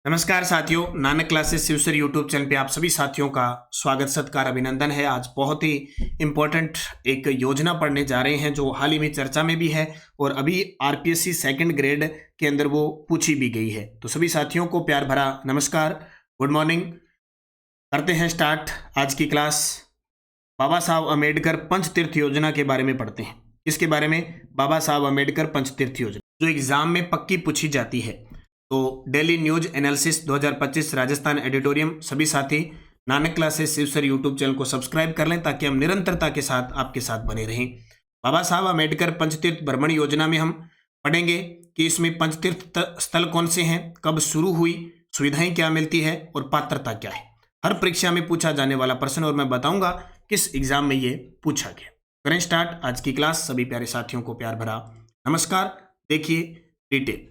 नमस्कार साथियों, Nanak classes शिवसर YouTube channel पे आप सभी साथियों का स्वागत सत्कार अभिनंदन है। आज बहुत ही इम्पोर्टेंट एक योजना पढ़ने जा रहे हैं जो हाल ही में चर्चा में भी है और अभी आरपीएससी सेकंड ग्रेड के अंदर वो पूछी भी गई है। तो सभी साथियों को प्यार भरा नमस्कार, गुड मॉर्निंग। करते हैं स्टार्ट आज की क्लास। बाबा साहब अम्बेडकर पंचतीर्थ योजना के बारे में पढ़ते हैं। इसके बारे में बाबा साहब अम्बेडकर पंचतीर्थ योजना जो एग्जाम में पक्की पूछी जाती है। तो डेली न्यूज एनालिसिस 2025 राजस्थान एडिटोरियम, सभी साथी नानक क्लासेस शिवसर यूट्यूब चैनल को सब्सक्राइब कर लें ताकि हम निरंतरता के साथ आपके साथ बने रहें। बाबा साहब अम्बेडकर पंचतीर्थ भ्रमण योजना में हम पढ़ेंगे कि इसमें पंचतीर्थ स्थल कौन से हैं, कब शुरू हुई, सुविधाएं क्या मिलती है और पात्रता क्या है। हर परीक्षा में पूछा जाने वाला प्रश्न और मैं बताऊंगा किस एग्जाम में ये पूछा गया। करें स्टार्ट आज की क्लास। सभी प्यारे साथियों को प्यार भरा नमस्कार। देखिए डिटेल।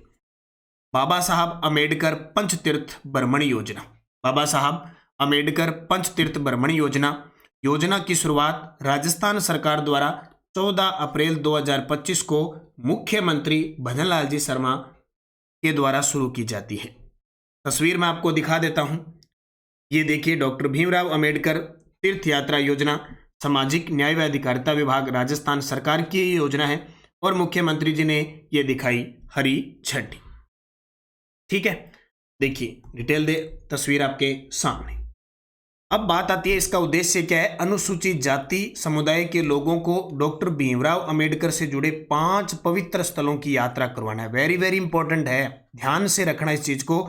बाबा साहब अम्बेडकर पंचतीर्थ भ्रमण योजना। बाबा साहब अम्बेडकर पंचतीर्थ भ्रमण योजना की शुरुआत राजस्थान सरकार द्वारा 14 अप्रैल 2025 को मुख्यमंत्री भजनलाल जी शर्मा के द्वारा शुरू की जाती है। तस्वीर में आपको दिखा देता हूं। ये देखिए, डॉक्टर भीमराव अम्बेडकर तीर्थ यात्रा योजना, सामाजिक न्याय व अधिकारिता विभाग राजस्थान सरकार की ये योजना है और मुख्यमंत्री जी ने ये दिखाई हरी झंडी। ठीक है, देखिए डिटेल दे तस्वीर आपके सामने। अब बात आती है इसका उद्देश्य क्या है। अनुसूचित जाति समुदाय के लोगों को डॉक्टर भीमराव अम्बेडकर से जुड़े 5 पवित्र स्थलों की यात्रा करवाना है। वेरी वेरी इंपॉर्टेंट है, ध्यान से रखना इस चीज को।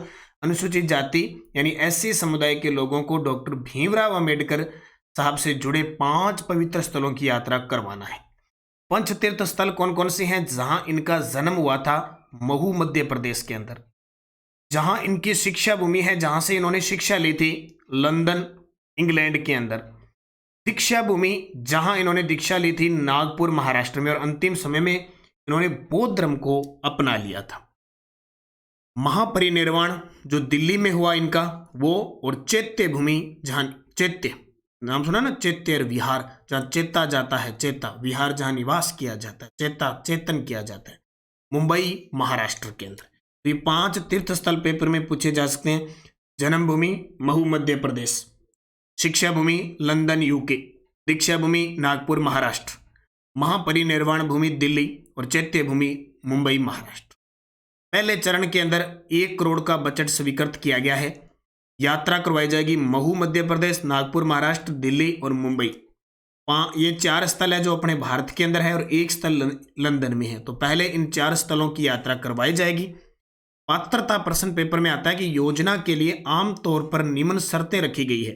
अनुसूचित जाति यानी एससी समुदाय के लोगों को डॉक्टर भीमराव अम्बेडकर साहब से जुड़े 5 पवित्र स्थलों की यात्रा करवाना है। पंचतीर्थ स्थल कौन कौन से हैं? जहां इनका जन्म हुआ था महू मध्य प्रदेश के अंदर, जहां इनकी शिक्षा भूमि है, जहां से इन्होंने शिक्षा ली थी लंदन इंग्लैंड के अंदर। दीक्षा भूमि जहां इन्होंने दीक्षा ली थी नागपुर महाराष्ट्र में, और अंतिम समय में इन्होंने बौद्ध धर्म को अपना लिया था। महापरिनिर्वाण जो दिल्ली में हुआ इनका वो, और चैत्य भूमि जहां चैत्य नाम सुना ना, चैत्य विहार जहां चेता जाता है, चेता विहार जहां निवास किया जाता है, चेतन किया जाता है, मुंबई महाराष्ट्र के अंदर। तो ये 5 तीर्थ स्थल पेपर में पूछे जा सकते हैं। जन्मभूमि महू मध्य प्रदेश, शिक्षा भूमि लंदन यूके, दीक्षा भूमि नागपुर महाराष्ट्र, महापरिनिर्वाण भूमि दिल्ली और चैत्य भूमि मुंबई महाराष्ट्र। पहले चरण के अंदर 1 करोड़ का बजट स्वीकृत किया गया है। यात्रा करवाई जाएगी महू मध्य प्रदेश, नागपुर महाराष्ट्र, दिल्ली और मुंबई। ये 4 स्थल है जो अपने भारत के अंदर है और 1 स्थल लंदन में है। तो पहले इन 4 स्थलों की यात्रा करवाई जाएगी। पात्रता प्रश्न पेपर में आता है कि योजना के लिए आमतौर पर निम्न शर्तें रखी गई है।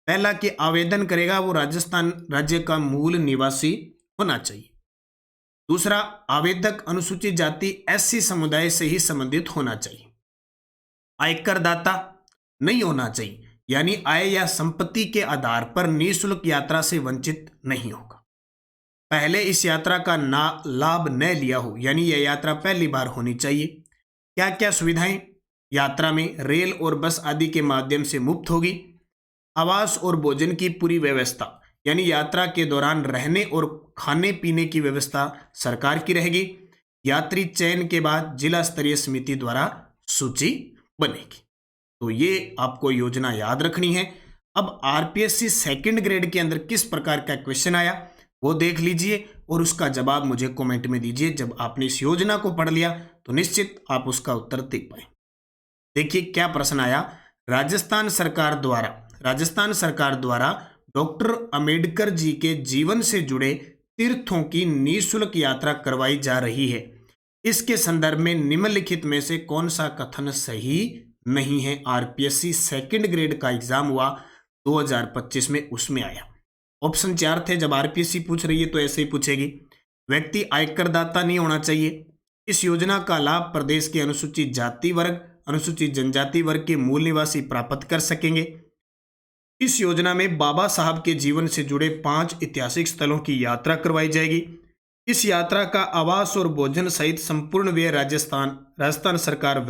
पहला कि आवेदन करेगा वो राजस्थान राज्य का मूल निवासी होना चाहिए। दूसरा, आवेदक अनुसूचित जाति एससी समुदाय से ही संबंधित होना चाहिए। आयकर दाता नहीं होना चाहिए, यानी आय या संपत्ति के आधार पर निःशुल्क यात्रा से वंचित नहीं होगा। पहले इस यात्रा का लाभ न लिया हो, यानी यह यात्रा पहली बार होनी चाहिए। क्या क्या सुविधाएं यात्रा में? रेल और बस आदि के माध्यम से मुफ्त होगी। आवास और भोजन की पूरी व्यवस्था, यानी यात्रा के दौरान रहने और खाने पीने की व्यवस्था सरकार की रहेगी। यात्री चयन के बाद जिला स्तरीय समिति द्वारा सूची बनेगी। तो ये आपको योजना याद रखनी है। अब आरपीएससी सेकंड ग्रेड के अंदर किस प्रकार का क्वेश्चन आया वो देख लीजिए और उसका जवाब मुझे कमेंट में दीजिए। जब आपने इस योजना को पढ़ लिया तो निश्चित आप उसका उत्तर देख पाए। देखिए क्या प्रश्न आया। राजस्थान सरकार द्वारा डॉक्टर अंबेडकर जी के जीवन से जुड़े तीर्थों की निःशुल्क यात्रा करवाई जा रही है। इसके संदर्भ में निम्नलिखित में से कौन सा कथन सही नहीं है? आरपीएससी सेकंड ग्रेड का एग्जाम हुआ 2025 में, उसमें आया। ऑप्शन 4 थे। जब आरपीएससी पूछ रही है तो ऐसे ही पूछेगी। व्यक्ति आयकरदाता नहीं होना चाहिए। इस योजना का लाभ प्रदेश के अनुसूचित जाति वर्ग, अनुसूचित जनजाति वर्ग के मूल निवासी प्राप्त कर सकेंगे। इस योजना में बाबा साहब के जीवन से जुड़े 5 ऐतिहासिक स्थलों की यात्रा करवाई जाएगी। इस यात्रा का आवास और भोजन सहित संपूर्ण व्यय राजस्थान सरकार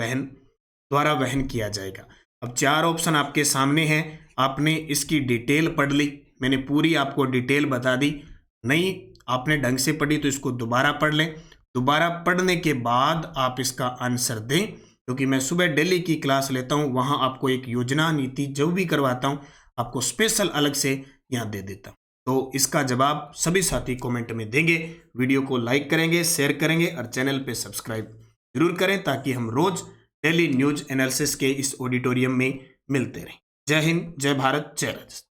द्वारा वहन किया जाएगा। अब 4 ऑप्शन आपके सामने हैं। आपने इसकी डिटेल पढ़ ली, मैंने पूरी आपको डिटेल बता दी। नहीं आपने ढंग से पढ़ी तो इसको दोबारा पढ़ लें। दोबारा पढ़ने के बाद आप इसका आंसर दें क्योंकि मैं सुबह डेली की क्लास लेता हूँ, वहाँ आपको एक योजना नीति जो भी करवाता हूँ आपको स्पेशल अलग से यहाँ दे देता हूँ। तो इसका जवाब सभी साथी कमेंट में देंगे। वीडियो को लाइक करेंगे, शेयर करेंगे और चैनल पे सब्सक्राइब जरूर करें ताकि हम रोज डेली न्यूज एनालिसिस के इस ऑडिटोरियम में मिलते रहें। जय हिंद, जय भारत, जय राजस्थान।